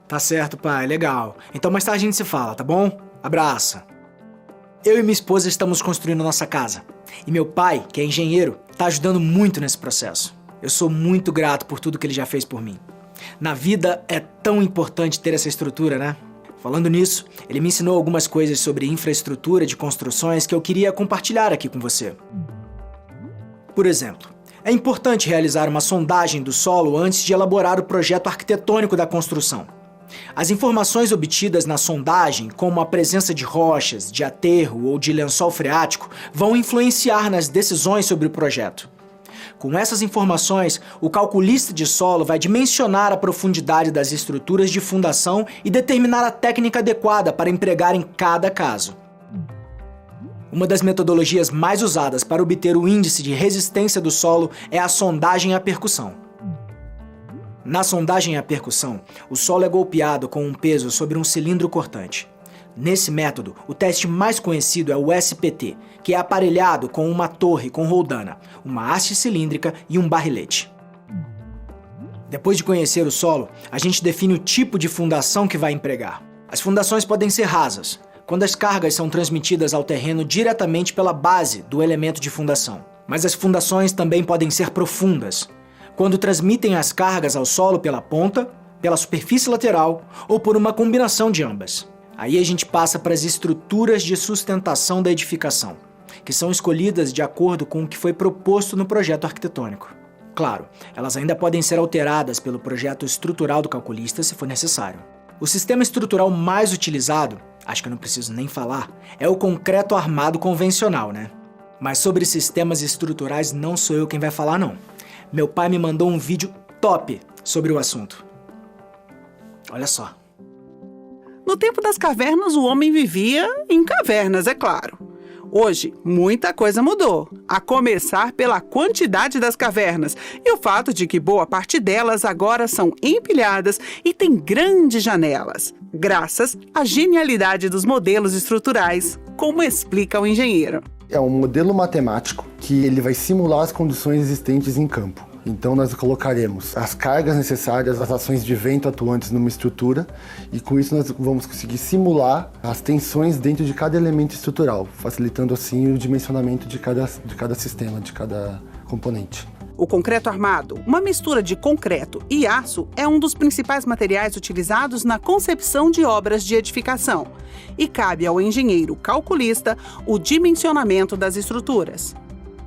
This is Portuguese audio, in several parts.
Tá certo, pai, legal. Então mais tarde a gente se fala, tá bom? Abraço. Eu e minha esposa estamos construindo nossa casa. E meu pai, que é engenheiro, tá ajudando muito nesse processo. Eu sou muito grato por tudo que ele já fez por mim. Na vida é tão importante ter essa estrutura, né? Falando nisso, ele me ensinou algumas coisas sobre infraestrutura de construções que eu queria compartilhar aqui com você. Por exemplo, é importante realizar uma sondagem do solo antes de elaborar o projeto arquitetônico da construção. As informações obtidas na sondagem, como a presença de rochas, de aterro ou de lençol freático, vão influenciar nas decisões sobre o projeto. Com essas informações, o calculista de solo vai dimensionar a profundidade das estruturas de fundação e determinar a técnica adequada para empregar em cada caso. Uma das metodologias mais usadas para obter o índice de resistência do solo é a sondagem à percussão. Na sondagem à percussão, o solo é golpeado com um peso sobre um cilindro cortante. Nesse método, o teste mais conhecido é o SPT, que é aparelhado com uma torre com roldana, uma haste cilíndrica e um barrilete. Depois de conhecer o solo, a gente define o tipo de fundação que vai empregar. As fundações podem ser rasas, quando as cargas são transmitidas ao terreno diretamente pela base do elemento de fundação. Mas as fundações também podem ser profundas, quando transmitem as cargas ao solo pela ponta, pela superfície lateral ou por uma combinação de ambas. Aí a gente passa para as estruturas de sustentação da edificação, que são escolhidas de acordo com o que foi proposto no projeto arquitetônico. Claro, elas ainda podem ser alteradas pelo projeto estrutural do calculista se for necessário. O sistema estrutural mais utilizado, acho que eu não preciso nem falar, é o concreto armado convencional, né? Mas sobre sistemas estruturais não sou eu quem vai falar, não. Meu pai me mandou um vídeo top sobre o assunto. Olha só. No tempo das cavernas, o homem vivia em cavernas, é claro. Hoje, muita coisa mudou, a começar pela quantidade das cavernas e o fato de que boa parte delas agora são empilhadas e têm grandes janelas, graças à genialidade dos modelos estruturais, como explica o engenheiro. É um modelo matemático que ele vai simular as condições existentes em campo. Então nós colocaremos as cargas necessárias, as ações de vento atuantes numa estrutura e com isso nós vamos conseguir simular as tensões dentro de cada elemento estrutural, facilitando assim o dimensionamento de cada sistema, de cada componente. O concreto armado, uma mistura de concreto e aço, é um dos principais materiais utilizados na concepção de obras de edificação e cabe ao engenheiro calculista o dimensionamento das estruturas.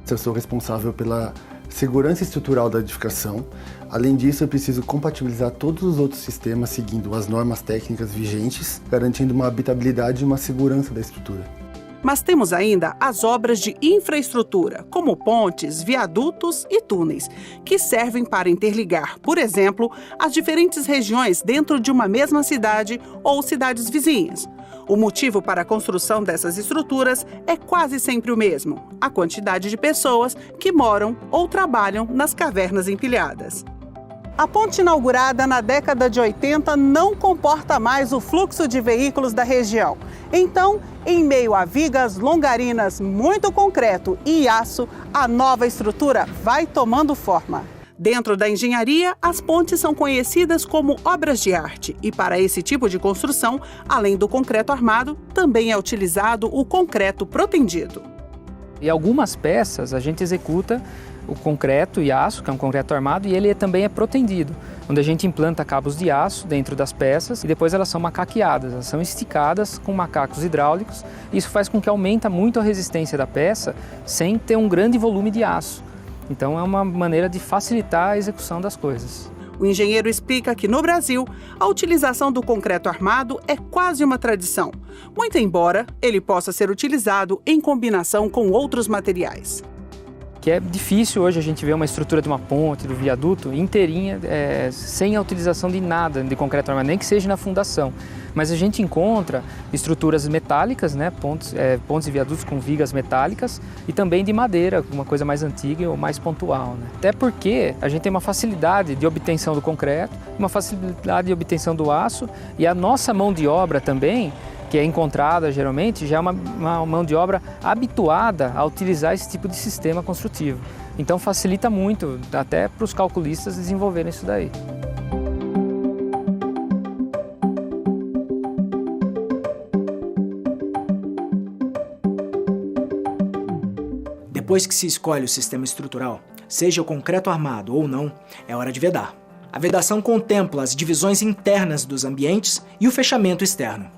Eu sou responsável pela segurança estrutural da edificação. Além disso, eu preciso compatibilizar todos os outros sistemas seguindo as normas técnicas vigentes, garantindo uma habitabilidade e uma segurança da estrutura. Mas temos ainda as obras de infraestrutura, como pontes, viadutos e túneis, que servem para interligar, por exemplo, as diferentes regiões dentro de uma mesma cidade ou cidades vizinhas. O motivo para a construção dessas estruturas é quase sempre o mesmo: a quantidade de pessoas que moram ou trabalham nas cavernas empilhadas. A ponte inaugurada na década de 80 não comporta mais o fluxo de veículos da região. Então, em meio a vigas longarinas, muito concreto e aço, a nova estrutura vai tomando forma. Dentro da engenharia, as pontes são conhecidas como obras de arte e para esse tipo de construção, além do concreto armado, também é utilizado o concreto protendido. E algumas peças a gente executa o concreto e aço, que é um concreto armado, e ele também é protendido, onde a gente implanta cabos de aço dentro das peças e depois elas são macaqueadas, elas são esticadas com macacos hidráulicos. Isso faz com que aumente muito a resistência da peça sem ter um grande volume de aço. Então é uma maneira de facilitar a execução das coisas. O engenheiro explica que no Brasil, a utilização do concreto armado é quase uma tradição, muito embora ele possa ser utilizado em combinação com outros materiais. Que é difícil hoje a gente ver uma estrutura de uma ponte, do viaduto, inteirinha, sem a utilização de nada de concreto armado, nem que seja na fundação. Mas a gente encontra estruturas metálicas, né, pontes e viadutos com vigas metálicas e também de madeira, uma coisa mais antiga ou mais pontual, né? Até porque a gente tem uma facilidade de obtenção do concreto, uma facilidade de obtenção do aço e a nossa mão de obra também, que é encontrada geralmente, já é uma mão de obra habituada a utilizar esse tipo de sistema construtivo. Então facilita muito até para os calculistas desenvolverem isso daí. Depois que se escolhe o sistema estrutural, seja o concreto armado ou não, é hora de vedar. A vedação contempla as divisões internas dos ambientes e o fechamento externo.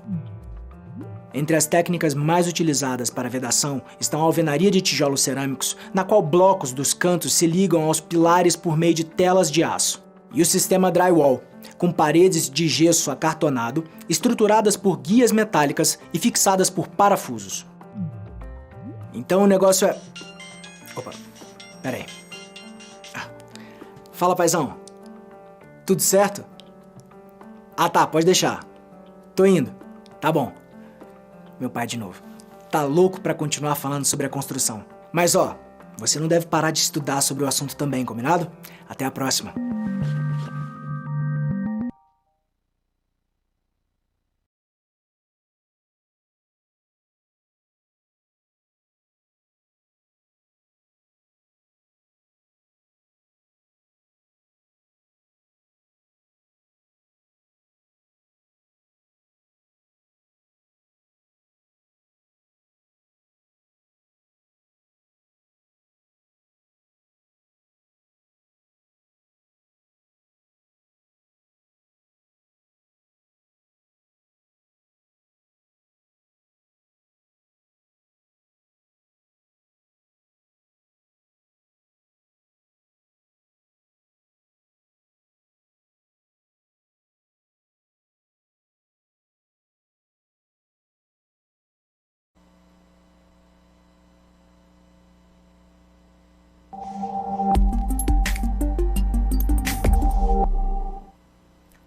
Entre as técnicas mais utilizadas para vedação estão a alvenaria de tijolos cerâmicos, na qual blocos dos cantos se ligam aos pilares por meio de telas de aço, e o sistema drywall, com paredes de gesso acartonado, estruturadas por guias metálicas e fixadas por parafusos. Então o negócio é... Opa, peraí. Fala, paizão. Tudo certo? Ah tá, pode deixar. Tô indo. Tá bom. Meu pai de novo. Tá louco pra continuar falando sobre a construção. Mas ó, você não deve parar de estudar sobre o assunto também, combinado? Até a próxima.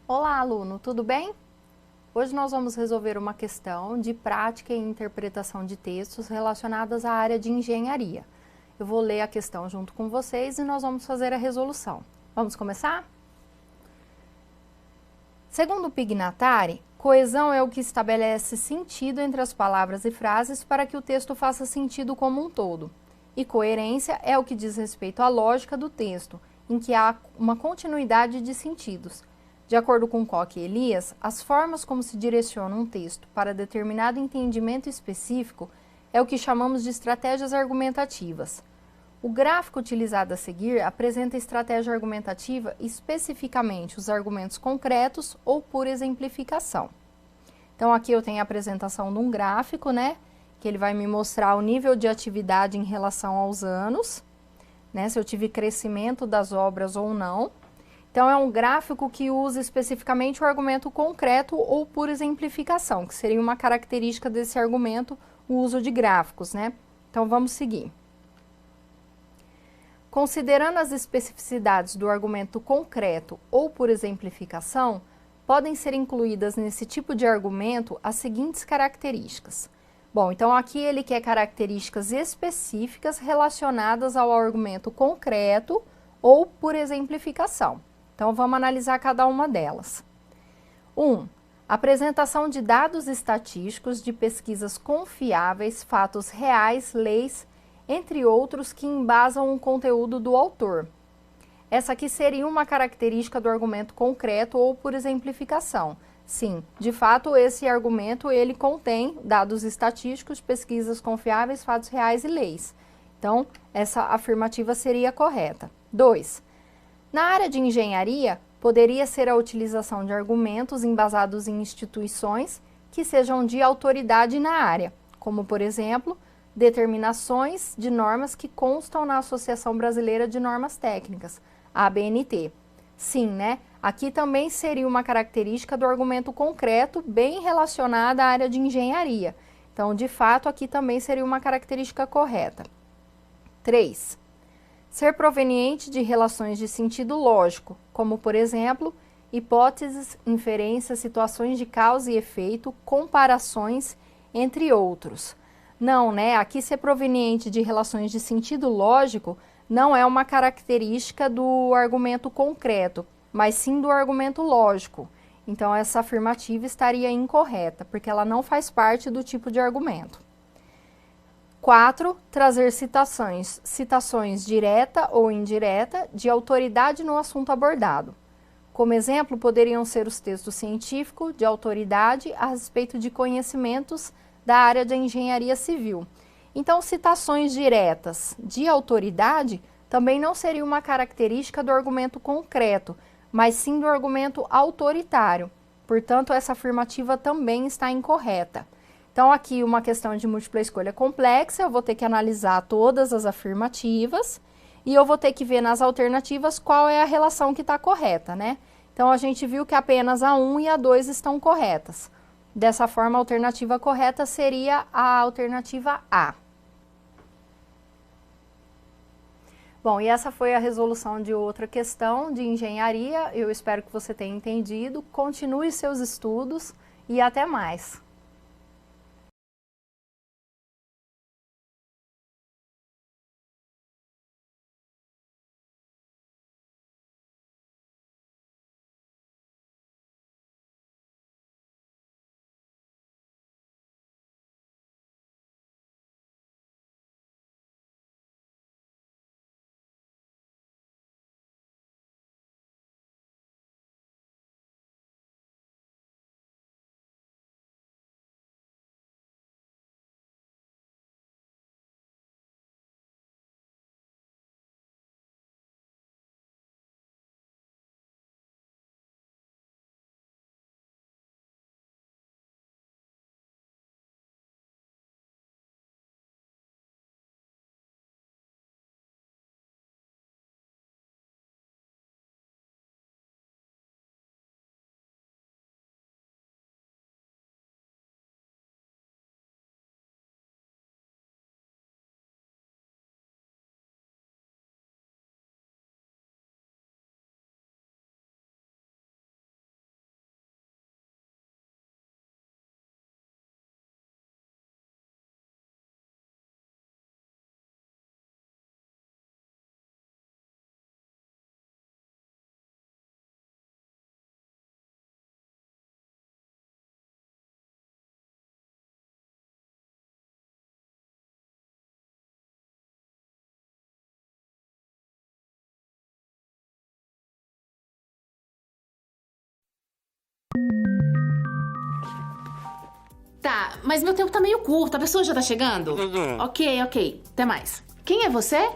Olá, aluno, tudo bem? Hoje nós vamos resolver uma questão de prática e interpretação de textos relacionadas à área de engenharia. Eu vou ler a questão junto com vocês e nós vamos fazer a resolução. Vamos começar? Segundo Pignatari, coesão é o que estabelece sentido entre as palavras e frases para que o texto faça sentido como um todo. E coerência é o que diz respeito à lógica do texto, em que há uma continuidade de sentidos. De acordo com Koch e Elias, as formas como se direciona um texto para determinado entendimento específico é o que chamamos de estratégias argumentativas. O gráfico utilizado a seguir apresenta a estratégia argumentativa especificamente os argumentos concretos ou por exemplificação. Então aqui eu tenho a apresentação de um gráfico, né, que ele vai me mostrar o nível de atividade em relação aos anos, né, se eu tive crescimento das obras ou não. Então, é um gráfico que usa especificamente o argumento concreto ou por exemplificação, que seria uma característica desse argumento, o uso de gráficos, né? Então, vamos seguir. Considerando as especificidades do argumento concreto ou por exemplificação, podem ser incluídas nesse tipo de argumento as seguintes características. Bom, então aqui ele quer características específicas relacionadas ao argumento concreto ou por exemplificação. Então, vamos analisar cada uma delas. 1. Apresentação de dados estatísticos de pesquisas confiáveis, fatos reais, leis, entre outros que embasam o conteúdo do autor. Essa aqui seria uma característica do argumento concreto ou por exemplificação. Sim, de fato, esse argumento ele contém dados estatísticos, pesquisas confiáveis, fatos reais e leis. Então, essa afirmativa seria correta. 2. Na área de engenharia, poderia ser a utilização de argumentos embasados em instituições que sejam de autoridade na área, como, por exemplo, determinações de normas que constam na Associação Brasileira de Normas Técnicas, a ABNT. Sim, né? Aqui também seria uma característica do argumento concreto bem relacionada à área de engenharia. Então, de fato, aqui também seria uma característica correta. 3. Ser proveniente de relações de sentido lógico, como, por exemplo, hipóteses, inferências, situações de causa e efeito, comparações, entre outros. Não, né? Aqui ser proveniente de relações de sentido lógico não é uma característica do argumento concreto, mas sim do argumento lógico. Então, essa afirmativa estaria incorreta, porque ela não faz parte do tipo de argumento. 4. Trazer citações direta ou indireta de autoridade no assunto abordado. Como exemplo, poderiam ser os textos científicos de autoridade a respeito de conhecimentos da área de engenharia civil. Então, citações diretas de autoridade também não seria uma característica do argumento concreto, mas sim do argumento autoritário. Portanto, essa afirmativa também está incorreta. Então, aqui uma questão de múltipla escolha complexa, eu vou ter que analisar todas as afirmativas e eu vou ter que ver nas alternativas qual é a relação que está correta, né? Então, a gente viu que apenas a 1 e a 2 estão corretas. Dessa forma, a alternativa correta seria a alternativa A. Bom, e essa foi a resolução de outra questão de engenharia. Eu espero que você tenha entendido. Continue seus estudos e até mais. Tá, mas meu tempo tá meio curto, a pessoa já tá chegando? Ok. Até mais. Quem é você?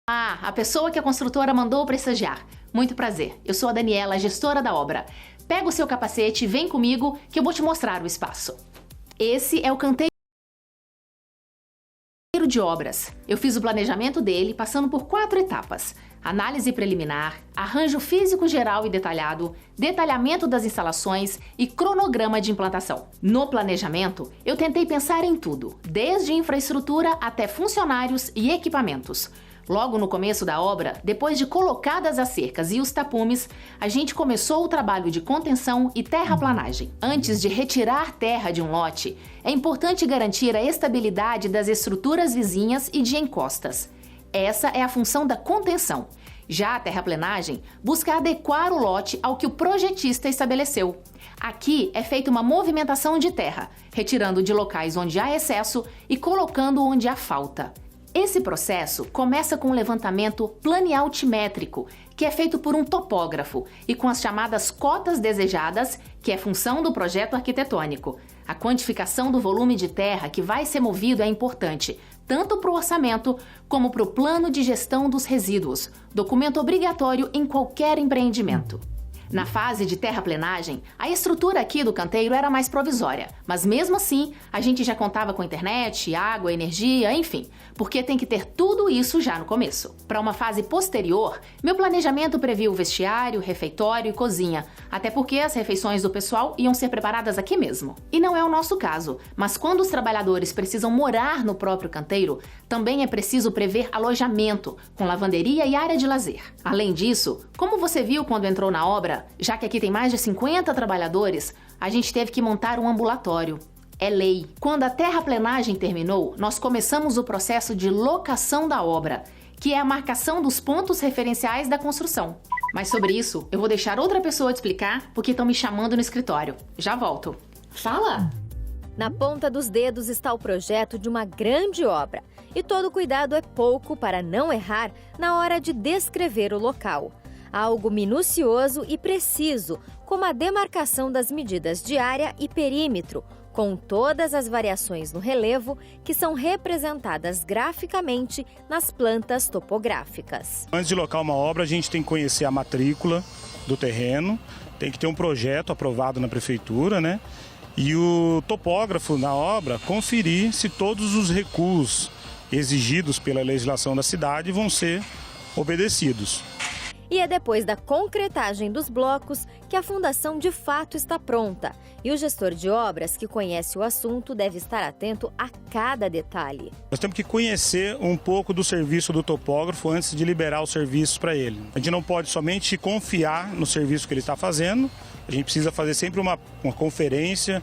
Ah, a pessoa que a construtora mandou pra estagiar. Muito prazer, eu sou a Daniela, gestora da obra. Pega o seu capacete e vem comigo que eu vou te mostrar o espaço. Esse é o canteiro de obras. Eu fiz o planejamento dele passando por 4 etapas. Análise preliminar, arranjo físico geral e detalhado, detalhamento das instalações e cronograma de implantação. No planejamento, eu tentei pensar em tudo, desde infraestrutura até funcionários e equipamentos. Logo no começo da obra, depois de colocadas as cercas e os tapumes, a gente começou o trabalho de contenção e terraplanagem. Antes de retirar terra de um lote, é importante garantir a estabilidade das estruturas vizinhas e de encostas. Essa é a função da contenção. Já a terraplenagem busca adequar o lote ao que o projetista estabeleceu. Aqui é feita uma movimentação de terra, retirando de locais onde há excesso e colocando onde há falta. Esse processo começa com o levantamento planialtimétrico, que é feito por um topógrafo, e com as chamadas cotas desejadas, que é função do projeto arquitetônico. A quantificação do volume de terra que vai ser movido é importante, tanto para o orçamento como para o plano de gestão dos resíduos, documento obrigatório em qualquer empreendimento. Na fase de terraplenagem, a estrutura aqui do canteiro era mais provisória, mas mesmo assim, a gente já contava com internet, água, energia, enfim, porque tem que ter tudo isso já no começo. Para uma fase posterior, meu planejamento previu vestiário, refeitório e cozinha, até porque as refeições do pessoal iam ser preparadas aqui mesmo. E não é o nosso caso, mas quando os trabalhadores precisam morar no próprio canteiro, também é preciso prever alojamento, com lavanderia e área de lazer. Além disso, como você viu quando entrou na obra, já que aqui tem mais de 50 trabalhadores, a gente teve que montar um ambulatório. É lei. Quando a terraplenagem terminou, nós começamos o processo de locação da obra, que é a marcação dos pontos referenciais da construção. Mas sobre isso, eu vou deixar outra pessoa te explicar, porque estão me chamando no escritório. Já volto. Fala! Na ponta dos dedos está o projeto de uma grande obra. E todo cuidado é pouco para não errar na hora de descrever o local. Algo minucioso e preciso, como a demarcação das medidas de área e perímetro, com todas as variações no relevo que são representadas graficamente nas plantas topográficas. Antes de locar uma obra, a gente tem que conhecer a matrícula do terreno, tem que ter um projeto aprovado na prefeitura, né? E o topógrafo na obra conferir se todos os recuos exigidos pela legislação da cidade vão ser obedecidos. E é depois da concretagem dos blocos que a fundação de fato está pronta. E o gestor de obras que conhece o assunto deve estar atento a cada detalhe. Nós temos que conhecer um pouco do serviço do topógrafo antes de liberar os serviços para ele. A gente não pode somente confiar no serviço que ele está fazendo, a gente precisa fazer sempre uma conferência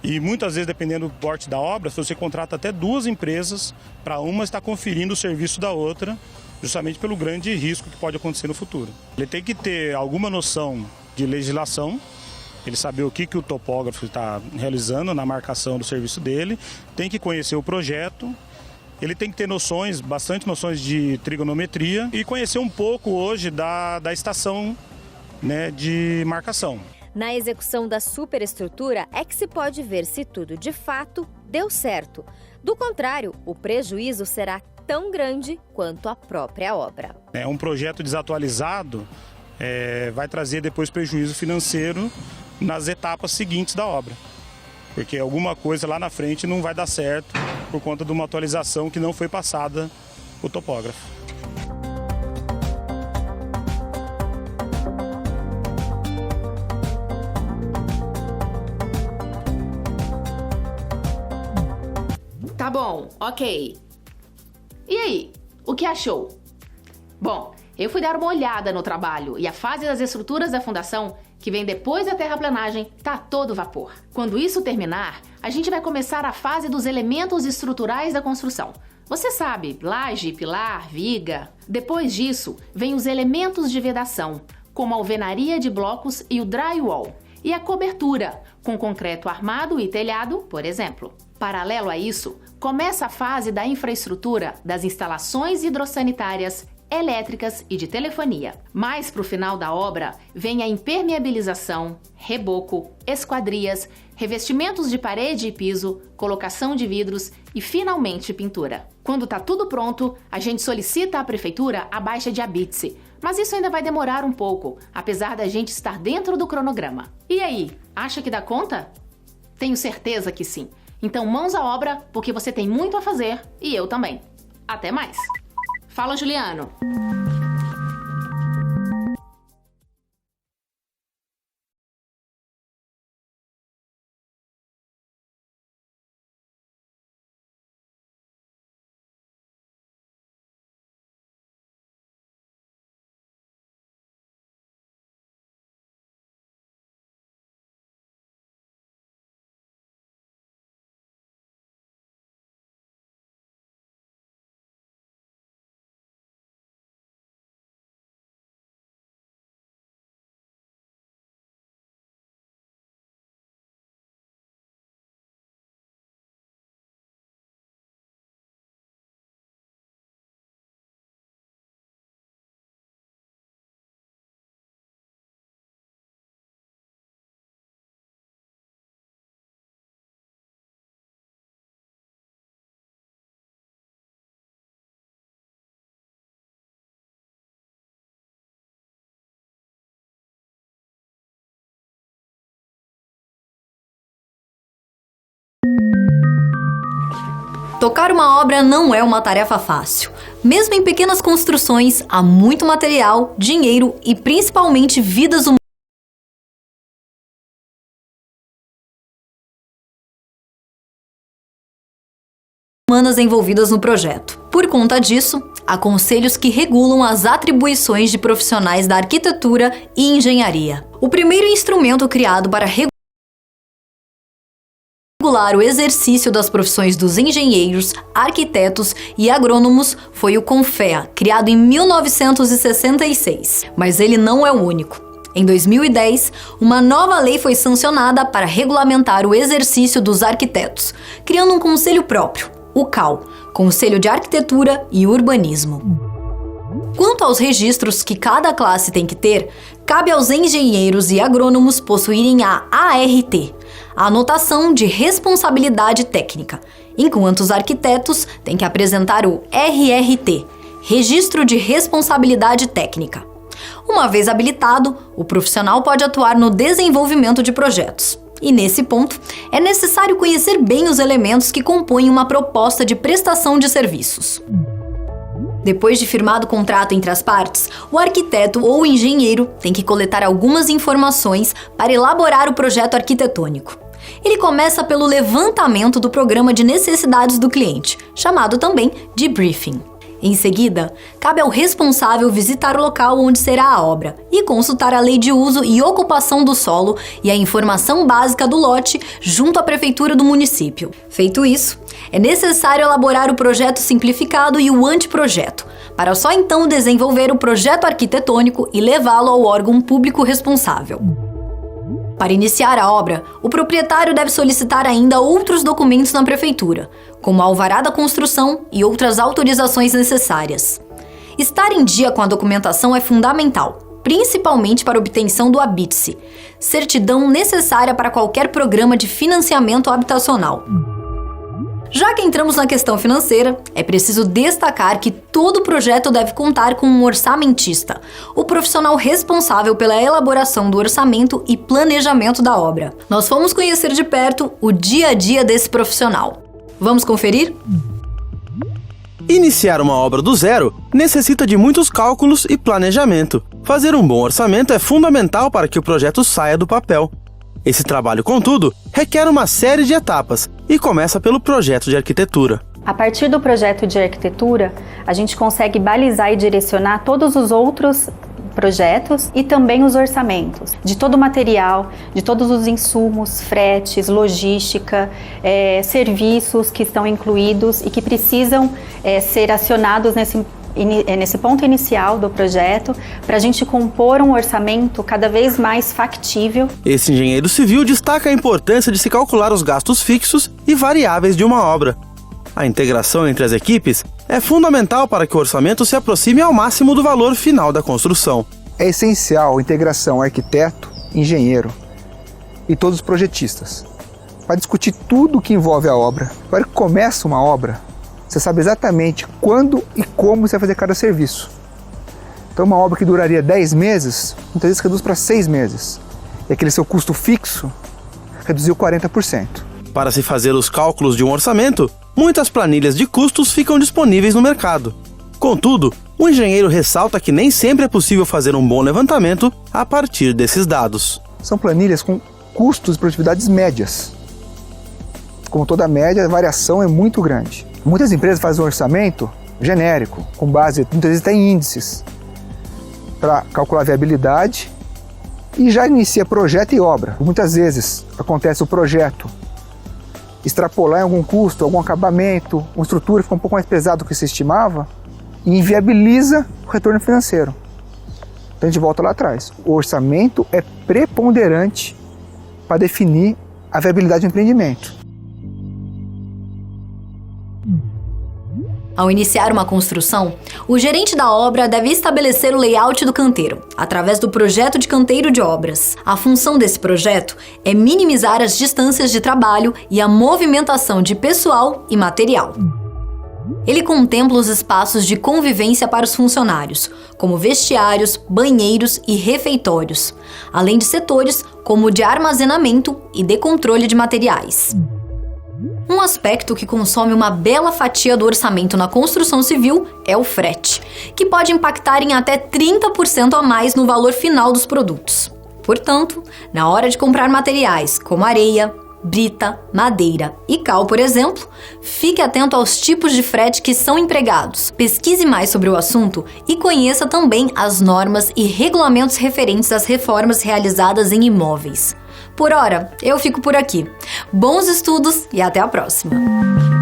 e muitas vezes, dependendo do porte da obra, você contrata até 2 empresas para uma estar conferindo o serviço da outra, justamente pelo grande risco que pode acontecer no futuro. Ele tem que ter alguma noção de legislação, ele saber o que o topógrafo está realizando na marcação do serviço dele, tem que conhecer o projeto, ele tem que ter bastante noções de trigonometria e conhecer um pouco hoje da estação, né, de marcação. Na execução da superestrutura é que se pode ver se tudo de fato deu certo. Do contrário, o prejuízo será tão grande quanto a própria obra. Um projeto desatualizado vai trazer depois prejuízo financeiro nas etapas seguintes da obra, porque alguma coisa lá na frente não vai dar certo por conta de uma atualização que não foi passada o topógrafo. Tá bom, ok. E aí, o que achou? Bom, eu fui dar uma olhada no trabalho e a fase das estruturas da fundação, que vem depois da terraplanagem, tá a todo vapor. Quando isso terminar, a gente vai começar a fase dos elementos estruturais da construção. Você sabe, laje, pilar, viga. Depois disso, vem os elementos de vedação, como a alvenaria de blocos e o drywall. E a cobertura, com concreto armado e telhado, por exemplo. Paralelo a isso, começa a fase da infraestrutura das instalações hidrossanitárias, elétricas e de telefonia. Mais para o final da obra, vem a impermeabilização, reboco, esquadrias, revestimentos de parede e piso, colocação de vidros e, finalmente, pintura. Quando tá tudo pronto, a gente solicita à prefeitura a baixa de habite-se, mas isso ainda vai demorar um pouco, apesar da gente estar dentro do cronograma. E aí, acha que dá conta? Tenho certeza que sim. Então, mãos à obra, porque você tem muito a fazer e eu também. Até mais! Fala, Juliano! Tocar uma obra não é uma tarefa fácil. Mesmo em pequenas construções, há muito material, dinheiro e principalmente vidas humanas envolvidas no projeto. Por conta disso, há conselhos que regulam as atribuições de profissionais da arquitetura e engenharia. O primeiro instrumento criado para regular o exercício das profissões dos engenheiros, arquitetos e agrônomos foi o CONFEA, criado em 1966. Mas ele não é o único. Em 2010, uma nova lei foi sancionada para regulamentar o exercício dos arquitetos, criando um conselho próprio, o CAU, Conselho de Arquitetura e Urbanismo. Quanto aos registros que cada classe tem que ter, cabe aos engenheiros e agrônomos possuírem a ART, a anotação de responsabilidade técnica, enquanto os arquitetos têm que apresentar o RRT, Registro de Responsabilidade Técnica. Uma vez habilitado, o profissional pode atuar no desenvolvimento de projetos. E nesse ponto, é necessário conhecer bem os elementos que compõem uma proposta de prestação de serviços. Depois de firmado o contrato entre as partes, o arquiteto ou o engenheiro tem que coletar algumas informações para elaborar o projeto arquitetônico. Ele começa pelo levantamento do programa de necessidades do cliente, chamado também de briefing. Em seguida, cabe ao responsável visitar o local onde será a obra e consultar a lei de uso e ocupação do solo e a informação básica do lote junto à prefeitura do município. Feito isso, é necessário elaborar o projeto simplificado e o anteprojeto, para só então desenvolver o projeto arquitetônico e levá-lo ao órgão público responsável. Para iniciar a obra, o proprietário deve solicitar ainda outros documentos na prefeitura, como a alvará da construção e outras autorizações necessárias. Estar em dia com a documentação é fundamental, principalmente para a obtenção do habite-se, certidão necessária para qualquer programa de financiamento habitacional. Já que entramos na questão financeira, é preciso destacar que todo projeto deve contar com um orçamentista, o profissional responsável pela elaboração do orçamento e planejamento da obra. Nós fomos conhecer de perto o dia a dia desse profissional. Vamos conferir? Iniciar uma obra do zero necessita de muitos cálculos e planejamento. Fazer um bom orçamento é fundamental para que o projeto saia do papel. Esse trabalho, contudo, requer uma série de etapas e começa pelo projeto de arquitetura. A partir do projeto de arquitetura, a gente consegue balizar e direcionar todos os outros projetos e também os orçamentos de todo o material, de todos os insumos, fretes, logística, serviços que estão incluídos e que precisam ser acionados nesse ponto inicial do projeto, para a gente compor um orçamento cada vez mais factível. Esse engenheiro civil destaca a importância de se calcular os gastos fixos e variáveis de uma obra. A integração entre as equipes é fundamental para que o orçamento se aproxime ao máximo do valor final da construção. É essencial a integração arquiteto, engenheiro e todos os projetistas, para discutir tudo o que envolve a obra. Para que começa uma obra, você sabe exatamente quando e como você vai fazer cada serviço. Então uma obra que duraria 10 meses, muitas vezes reduz para 6 meses. E aquele seu custo fixo reduziu 40%. Para se fazer os cálculos de um orçamento, muitas planilhas de custos ficam disponíveis no mercado. Contudo, o engenheiro ressalta que nem sempre é possível fazer um bom levantamento a partir desses dados. São planilhas com custos e produtividades médias. Como toda média, a variação é muito grande. Muitas empresas fazem um orçamento genérico, com base, muitas vezes até em índices, para calcular a viabilidade e já inicia projeto e obra. Muitas vezes acontece o projeto extrapolar em algum custo, algum acabamento, uma estrutura fica um pouco mais pesada do que se estimava e inviabiliza o retorno financeiro. Então a gente volta lá atrás. O orçamento é preponderante para definir a viabilidade do empreendimento. Ao iniciar uma construção, o gerente da obra deve estabelecer o layout do canteiro, através do projeto de canteiro de obras. A função desse projeto é minimizar as distâncias de trabalho e a movimentação de pessoal e material. Ele contempla os espaços de convivência para os funcionários, como vestiários, banheiros e refeitórios, além de setores como o de armazenamento e de controle de materiais. Um aspecto que consome uma bela fatia do orçamento na construção civil é o frete, que pode impactar em até 30% a mais no valor final dos produtos. Portanto, na hora de comprar materiais como areia, brita, madeira e cal, por exemplo, fique atento aos tipos de frete que são empregados. Pesquise mais sobre o assunto e conheça também as normas e regulamentos referentes às reformas realizadas em imóveis. Por hora, eu fico por aqui. Bons estudos e até a próxima!